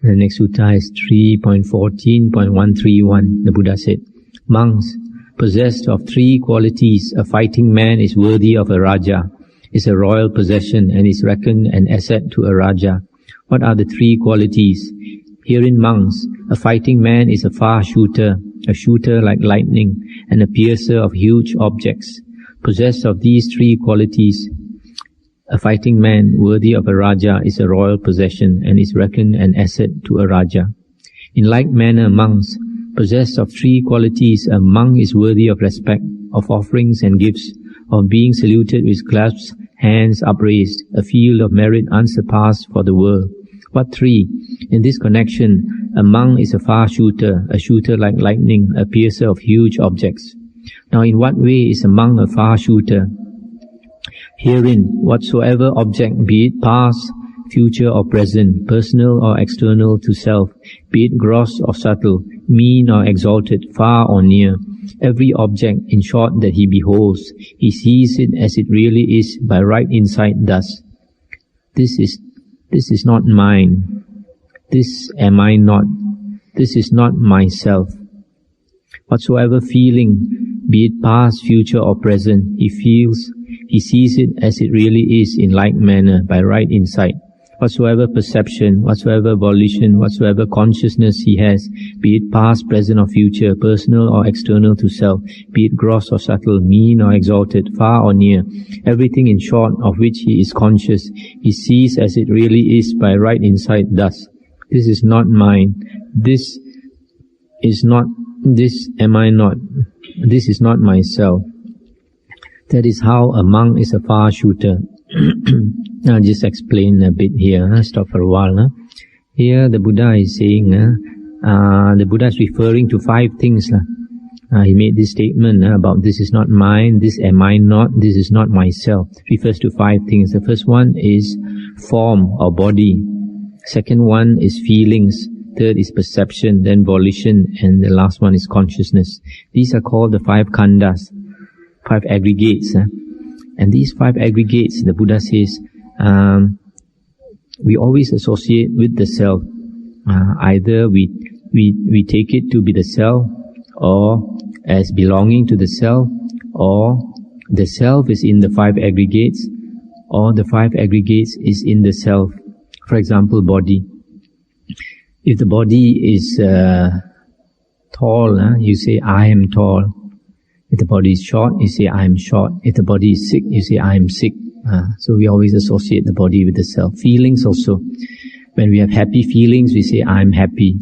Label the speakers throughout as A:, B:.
A: The next sutta is 3.14.131. The Buddha said, monks, possessed of three qualities, a fighting man is worthy of a Raja, is a royal possession, and is reckoned an asset to a Raja. What are the three qualities? Herein, monks, a fighting man is a far shooter, a shooter like lightning, and a piercer of huge objects. Possessed of these three qualities, a fighting man worthy of a Raja is a royal possession, and is reckoned an asset to a Raja. In like manner, monks, possessed of three qualities, a monk is worthy of respect, of offerings and gifts, of being saluted with clasped hands upraised, a field of merit unsurpassed for the world. What three? In this connection, a monk is a far shooter, a shooter like lightning, a piercer of huge objects. Now, in what way is a monk a far shooter? Herein, whatsoever object, be it past, future or present, personal or external to self, be it gross or subtle, mean or exalted, far or near, every object, in short, that he beholds, he sees it as it really is by right insight thus. This is not mine. This am I not. This is not myself. Whatsoever feeling, be it past, future or present, he feels, he sees it as it really is in like manner by right insight. Whatsoever perception, whatsoever volition, whatsoever consciousness he has, be it past, present or future, personal or external to self, be it gross or subtle, mean or exalted, far or near, everything in short of which he is conscious, he sees as it really is by right insight thus. This is not mine. This is not, this am I not. This is not myself. That is how a monk is a far shooter. I'll just explain a bit here. Stop for a while. Here the Buddha is saying, the Buddha is referring to 5 things. He made this statement about this is not mine, this am I not, this is not myself. Refers to 5 things. The first one is form or body. Second one is feelings. Third is perception, then volition, and the last one is consciousness. These are called the 5 khandhas, 5 aggregates. And these 5 aggregates, the Buddha says, we always associate with the self. Either we take it to be the self, or as belonging to the self, or the self is in the 5 aggregates, or the 5 aggregates is in the self. For example, body. If the body is tall, you say, I am tall. If the body is short, you say, I am short. If the body is sick, you say, I am sick. So we always associate the body with the self. Feelings also. When we have happy feelings, we say, I am happy.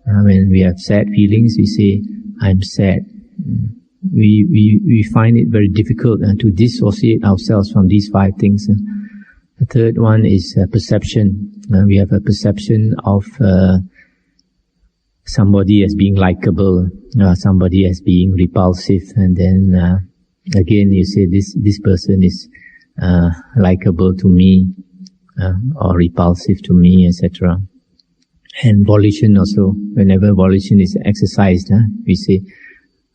A: When we have sad feelings, we say, I am sad. We find it very difficult to dissociate ourselves from these 5 things. The third one is perception. We have a perception of somebody as being likable, somebody as being repulsive, and then again you say this person is likable to me or repulsive to me, etc. And volition also. Whenever volition is exercised, we say,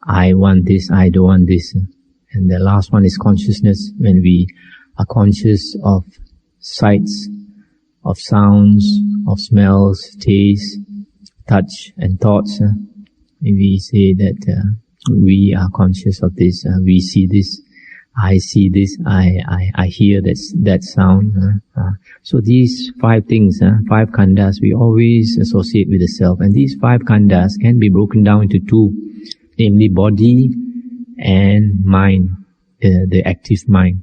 A: I want this, I don't want this. And the last one is consciousness. When we are conscious of sights, of sounds, of smells, taste, touch and thoughts, we say that we are conscious of this, we see this, I see this, I hear that sound. So these 5 things, 5 khandhas, we always associate with the self. And these 5 khandhas can be broken down into 2, namely body and mind, the active mind.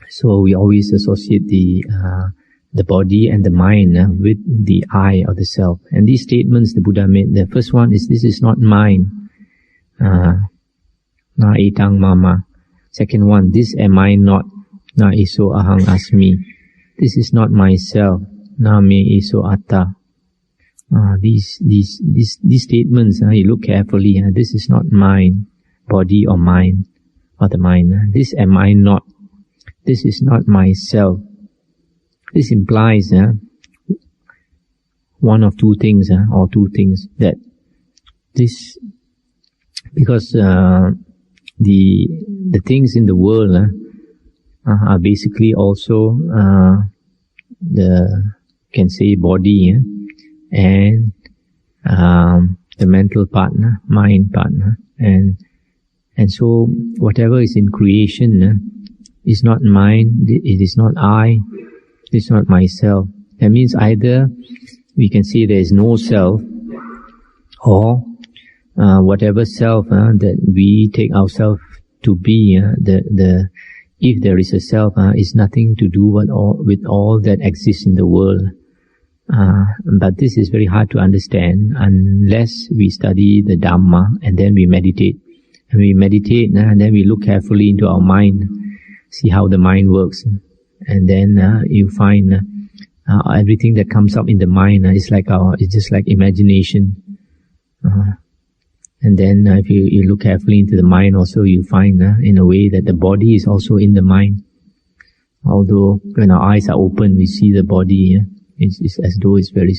A: So we always associate the body and the mind with the I or the self. And these statements the Buddha made, the first one is, this is not mine. Na etang mama. Second one, this am I not. Na iso ahang asmi. This is not myself. Na me iso atta. These statements, you look carefully. This is not mine, body or mind, or the mind. This am I not. This is not myself. This implies one of 2 things, or 2 things, that this, because the things in the world are basically also the can say body, and the mental partner, mind partner, and so whatever is in creation is not mine, it is not I, it is not myself. That means either we can say there is no self, or whatever self that we take ourselves to be, if there is a self, is nothing to do with all that exists in the world. But this is very hard to understand unless we study the Dhamma and then we meditate. And we meditate and then we look carefully into our mind, see how the mind works. And then you find everything that comes up in the mind is it's just like imagination. And then if you look carefully into the mind also, you find in a way that the body is also in the mind. Although when our eyes are open, we see the body, it's as though it's very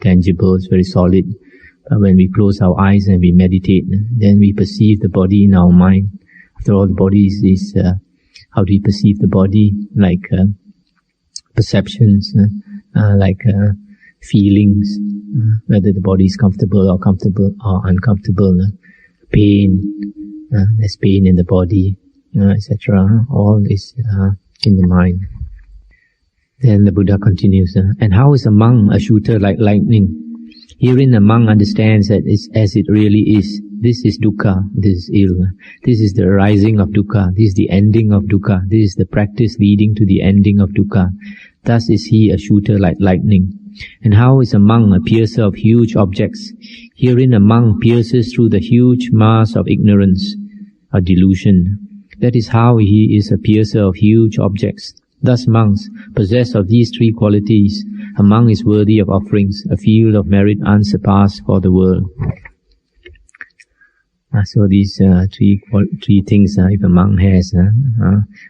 A: tangible, it's very solid. But when we close our eyes and we meditate, then we perceive the body in our mind. After all, the body is how do we perceive the body? Like perceptions, like feelings, whether the body is comfortable or uncomfortable, pain, there's pain in the body, etc. All is in the mind. Then the Buddha continues, and how is a monk a shooter like lightning? Herein a monk understands that it's as it really is. This is dukkha, this is ill. This is the arising of dukkha, this is the ending of dukkha, this is the practice leading to the ending of dukkha. Thus is he a shooter like lightning. And how is a monk a piercer of huge objects? Herein a monk pierces through the huge mass of ignorance or delusion. That is how he is a piercer of huge objects. Thus monks, possessed of these three qualities, a monk is worthy of offerings, a field of merit unsurpassed for the world. So these three things, if a monk has,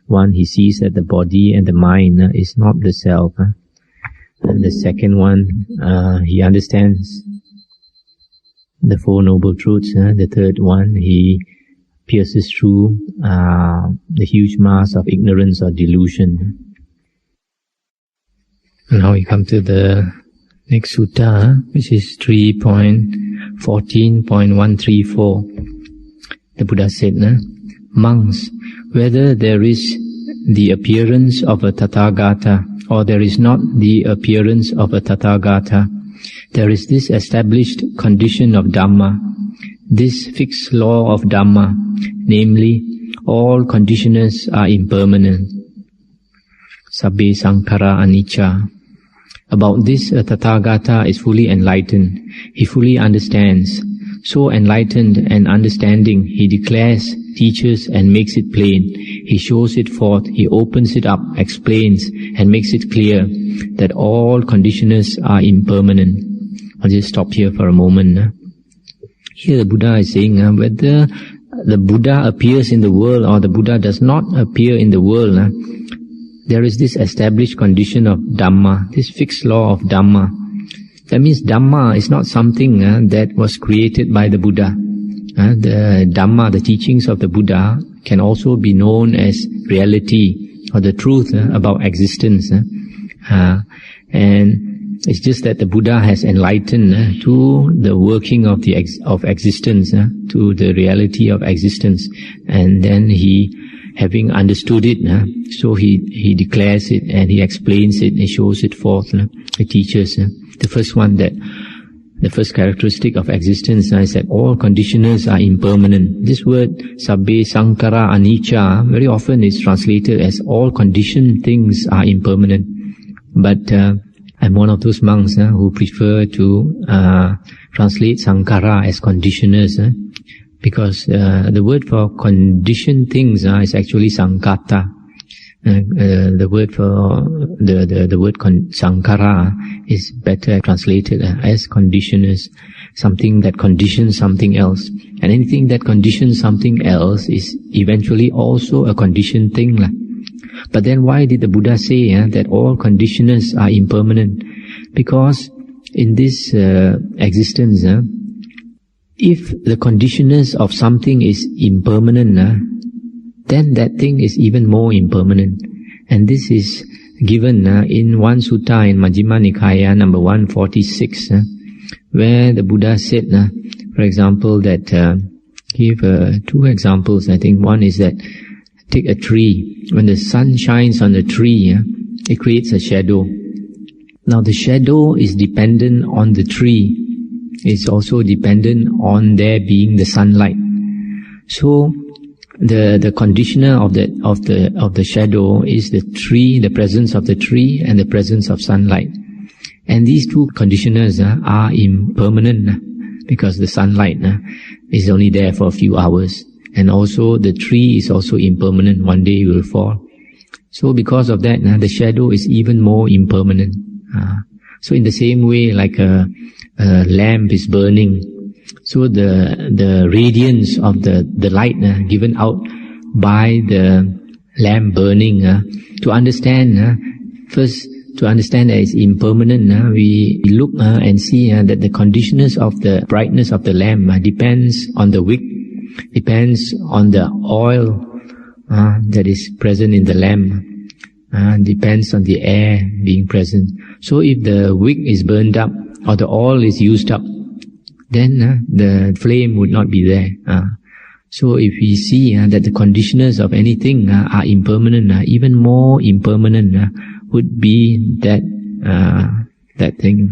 A: one, he sees that the body and the mind is not the self. And the second one, he understands the Four Noble Truths. The third one, he pierces through the huge mass of ignorance or delusion. And now we come to the next sutta, which is 3.14.134. The Buddha said, monks, whether there is the appearance of a Tathagata or there is not the appearance of a Tathagata, there is this established condition of Dhamma, this fixed law of Dhamma, namely, all conditioners are impermanent. Sabbe sankhara anicca. About this, a Tathagata is fully enlightened. He fully understands. So enlightened and understanding, he declares, teaches and makes it plain. He shows it forth, he opens it up, explains and makes it clear that all conditioners are impermanent. I'll just stop here for a moment. Here the Buddha is saying whether the Buddha appears in the world or the Buddha does not appear in the world, there is this established condition of Dhamma, this fixed law of Dhamma. That means Dhamma is not something that was created by the Buddha. The Dhamma, the teachings of the Buddha, can also be known as reality or the truth about existence. And it's just that the Buddha has enlightened to the working of existence, to the reality of existence, and then he, having understood it, so he declares it and he explains it, he shows it forth, he teaches. The first one, that the first characteristic of existence is that all conditioners are impermanent. This word sabbe sankhara anicca very often is translated as all conditioned things are impermanent. But I'm one of those monks who prefer to translate sankhara as conditioners, because the word for conditioned things is actually sankhata. The word for the word sankhara is better translated as conditioners, something that conditions something else. And anything that conditions something else is eventually also a conditioned thing. But then why did the Buddha say that all conditioners are impermanent? Because in this existence, if the conditioners of something is impermanent, then that thing is even more impermanent. And this is given in one sutta in Majjhima Nikaya number 146, where the Buddha said, for example, that give two examples. I think one is that take a tree. When the sun shines on the tree, it creates a shadow. Now the shadow is dependent on the tree. It's also dependent on there being the sunlight. So the conditioner of the shadow is the tree, the presence of the tree, and the presence of sunlight. And these two conditioners are impermanent because the sunlight is only there for a few hours, and also the tree is also impermanent. One day it will fall. So because of that, the shadow is even more impermanent. So in the same way, like a lamp is burning, so the radiance of the light given out by the lamp burning, to understand first, to understand that it's impermanent, we look and see that the conditioners of the brightness of the lamp depends on the wick, depends on the oil that is present in the lamp, depends on the air being present. So if the wick is burned up or the oil is used up, then the flame would not be there. So if we see that the conditioners of anything are impermanent, even more impermanent would be that thing.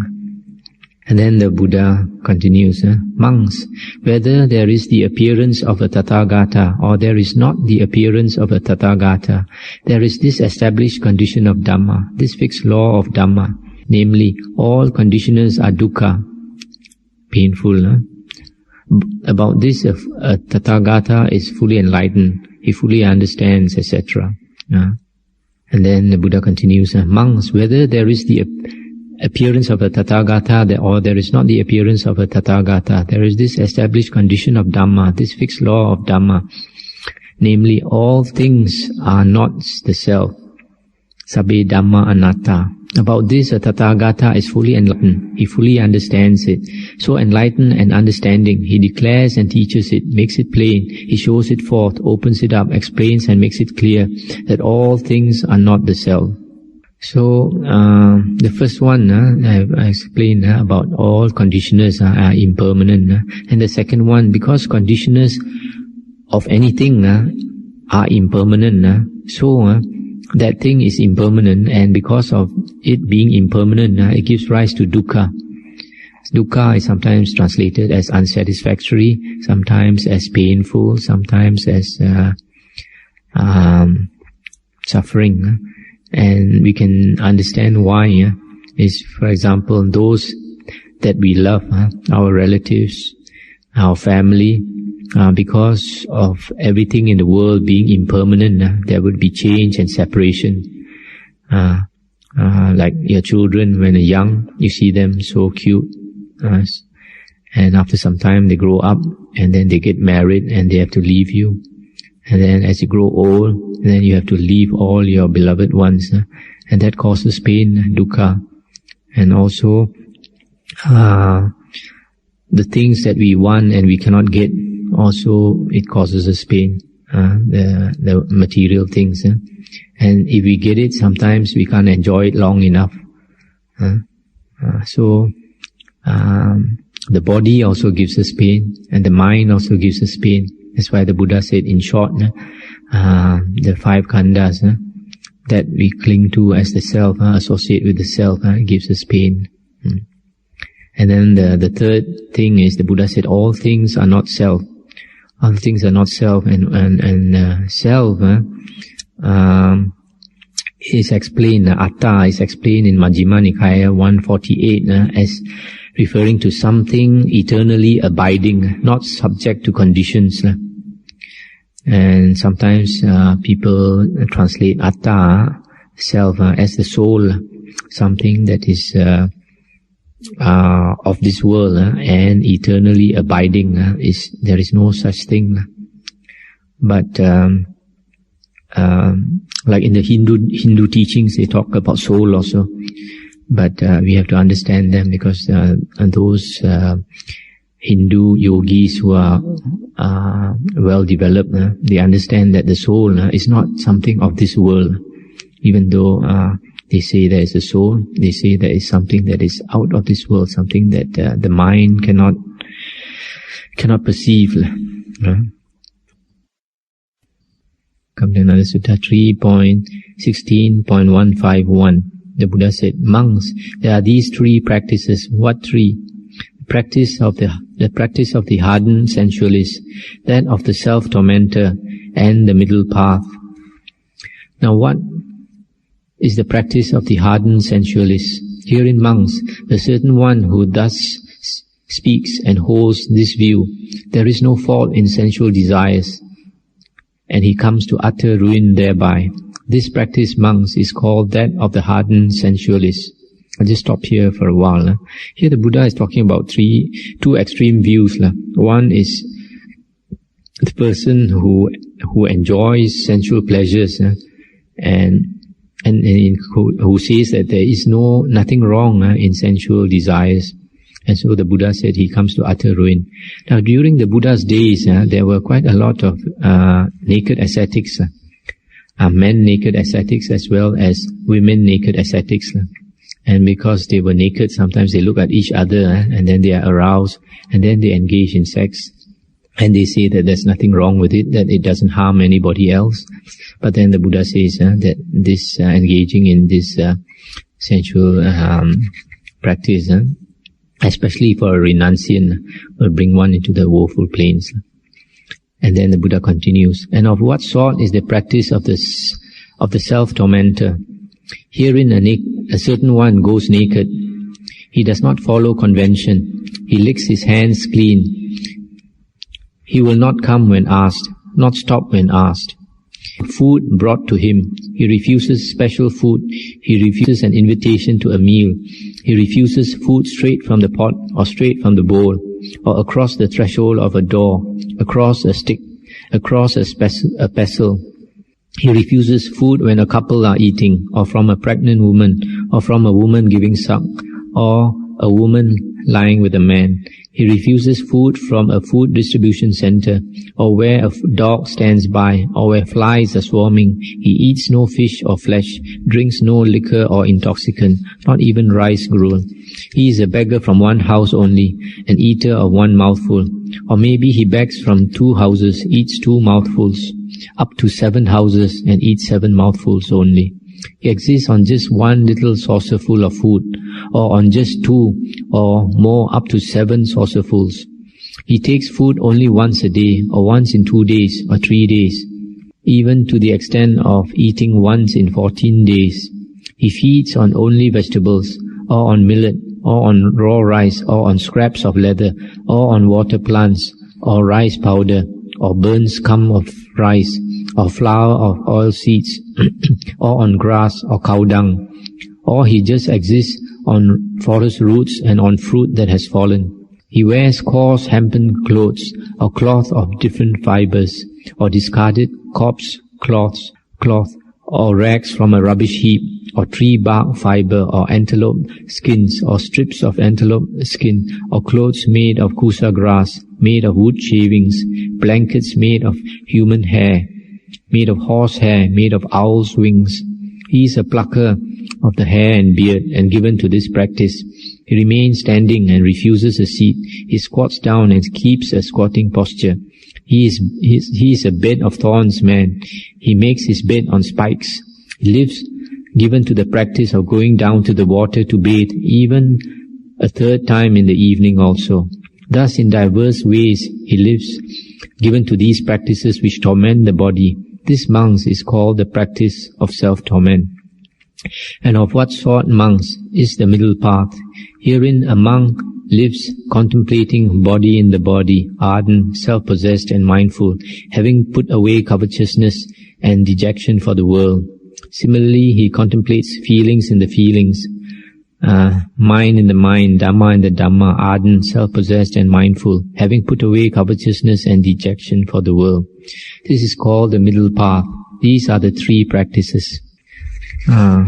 A: And then the Buddha continues, monks, whether there is the appearance of a Tathagata or there is not the appearance of a Tathagata, there is this established condition of Dhamma, this fixed law of Dhamma, namely all conditioners are dukkha, painful. About this, a Tathagata is fully enlightened, he fully understands, etc. And then the Buddha continues, monks, whether there is the appearance of a Tathagata or there is not the appearance of a Tathagata, there is this established condition of Dhamma, this fixed law of Dhamma, namely all things are not the self. Sabbe Dhamma Anatta. About this, a Tathagata is fully enlightened. He fully understands it. So enlightened and understanding, he declares and teaches it, makes it plain. He shows it forth, opens it up, explains and makes it clear that all things are not the self. So, the first one, I explained about all conditioners are impermanent. And the second one, because conditioners of anything are impermanent, so that thing is impermanent, and because of it being impermanent, it gives rise to dukkha. Dukkha is sometimes translated as unsatisfactory, sometimes as painful, sometimes as suffering. And we can understand why. Is, for example, those that we love, our relatives, our family, because of everything in the world being impermanent, there would be change and separation. Like your children, when they're young, you see them so cute, and after some time they grow up, and then they get married, and they have to leave you. And then as you grow old, then you have to leave all your beloved ones, and that causes pain, dukkha. And also, the things that we want and we cannot get, also it causes us pain, the material things. And if we get it, sometimes we can't enjoy it long enough. So, the body also gives us pain, and the mind also gives us pain. That's why the Buddha said, in short, the five khandhas that we cling to as the self, associate with the self, gives us pain. And then the third thing is, the Buddha said, all things are not self. All things are not self, and self is explained, atta is explained in Majjhima Nikaya 148 as referring to something eternally abiding, not subject to conditions. And sometimes people translate atta, self, as the soul, something that is of this world and eternally abiding. There is no such thing. But like in the Hindu teachings, they talk about soul also. But we have to understand them, because those Hindu yogis who are well developed, they understand that the soul is not something of this world, even though They say there is a soul. They say there is something that is out of this world, something that the mind cannot perceive. Come to another sutta, 3.16.151. The Buddha said, monks, there are these three practices. What three? The practice of the hardened sensualist, that of the self-tormentor, and the middle path. Now what is the practice of the hardened sensualist? Herein, monks, a certain one who thus speaks and holds this view, there is no fault in sensual desires, and he comes to utter ruin thereby. This practice, monks, is called that of the hardened sensualist. I'll just stop here for a while. Here the Buddha is talking about two extreme views. One is the person who enjoys sensual pleasures, and who says that there is nothing wrong in sensual desires. And so the Buddha said he comes to utter ruin. Now during the Buddha's days, there were quite a lot of naked ascetics, men naked ascetics as well as women naked ascetics. And because they were naked, sometimes they look at each other and then they are aroused, and then they engage in sex. And they say that there's nothing wrong with it, that it doesn't harm anybody else. But then the Buddha says that this engaging in this sensual practice, especially for a renunciant, will bring one into the woeful plains. And then the Buddha continues, and of what sort is the practice of the self-tormentor? Herein a certain one goes naked. He does not follow convention. He licks his hands clean. He will not come when asked, not stop when asked. Food brought to him, he refuses special food. He refuses an invitation to a meal. He refuses food straight from the pot or straight from the bowl, or across the threshold of a door, across a stick, across a pestle. He refuses food when a couple are eating, or from a pregnant woman, or from a woman giving suck, or a woman lying with a man. He refuses food from a food distribution center, or where a dog stands by, or where flies are swarming. He eats no fish or flesh, drinks no liquor or intoxicant, not even rice gruel. He is a beggar from one house only, an eater of one mouthful. Or maybe he begs from 2 houses, eats 2 mouthfuls, up to 7 houses, and eats 7 mouthfuls only. He exists on just 1 little saucerful of food, or on just 2 or more up to 7 saucerfuls. He takes food only once a day, or once in 2 days, or 3 days, even to the extent of eating once in 14 days. He feeds on only vegetables, or on millet, or on raw rice, or on scraps of leather, or on water plants, or rice powder, or burnt scum of rice, or flour of oil seeds, or on grass or cow dung. Or he just exists on forest roots and on fruit that has fallen. He wears coarse hempen clothes, or cloth of different fibers, or discarded corpse cloth, or rags from a rubbish heap, or tree bark fiber, or antelope skins, or strips of antelope skin, or clothes made of kusa grass, made of wood shavings, blankets made of human hair, made of horse hair, made of owl's wings. He is a plucker of the hair and beard, and given to this practice. He remains standing and refuses a seat. He squats down and keeps a squatting posture. He is a bed of thorns man. He makes his bed on spikes. He lives given to the practice of going down to the water to bathe, even a 3rd time in the evening also. Thus in diverse ways he lives, given to these practices which torment the body. This, monks, is called the practice of self-torment. And of what sort, monks, is the middle path? Herein a monk lives contemplating body in the body, ardent, self-possessed and mindful, having put away covetousness and dejection for the world. Similarly, he contemplates feelings in the feelings, mind in the mind, Dhamma in the Dhamma, ardent, self-possessed and mindful, having put away covetousness and dejection for the world. This is called the middle path. These are the 3 practices.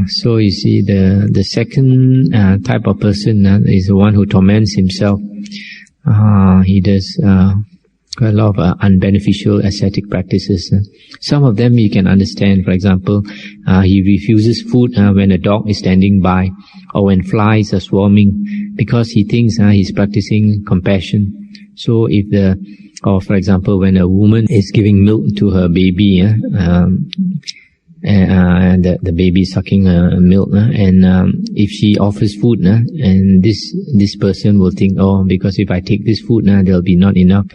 A: So you see, the second type of person is the one who torments himself. He does quite a lot of unbeneficial ascetic practices. Some of them you can understand. For example, he refuses food when a dog is standing by, or when flies are swarming, because he thinks he's practicing compassion. So or for example, when a woman is giving milk to her baby, and the baby is sucking milk, and if she offers food, and this person will think, oh, because if I take this food, there'll be not enough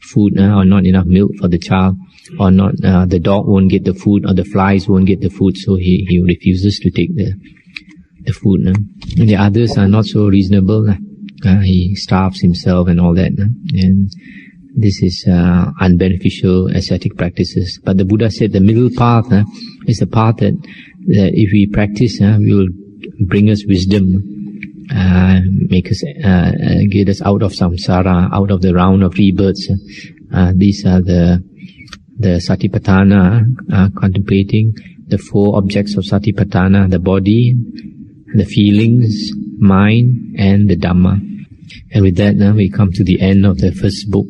A: food or not enough milk for the child, or not the dog won't get the food, or the flies won't get the food, so he refuses to take the food. And the others are not so reasonable. He starves himself and all that, and this is unbeneficial ascetic practices. But the Buddha said the middle path is the path that if we practice, will bring us wisdom, make us, get us out of samsara, out of the round of rebirths. These are the satipatthana, contemplating the four objects of satipatthana: the body, the feelings, mind, and the Dhamma. And with that, we come to the end of the first book.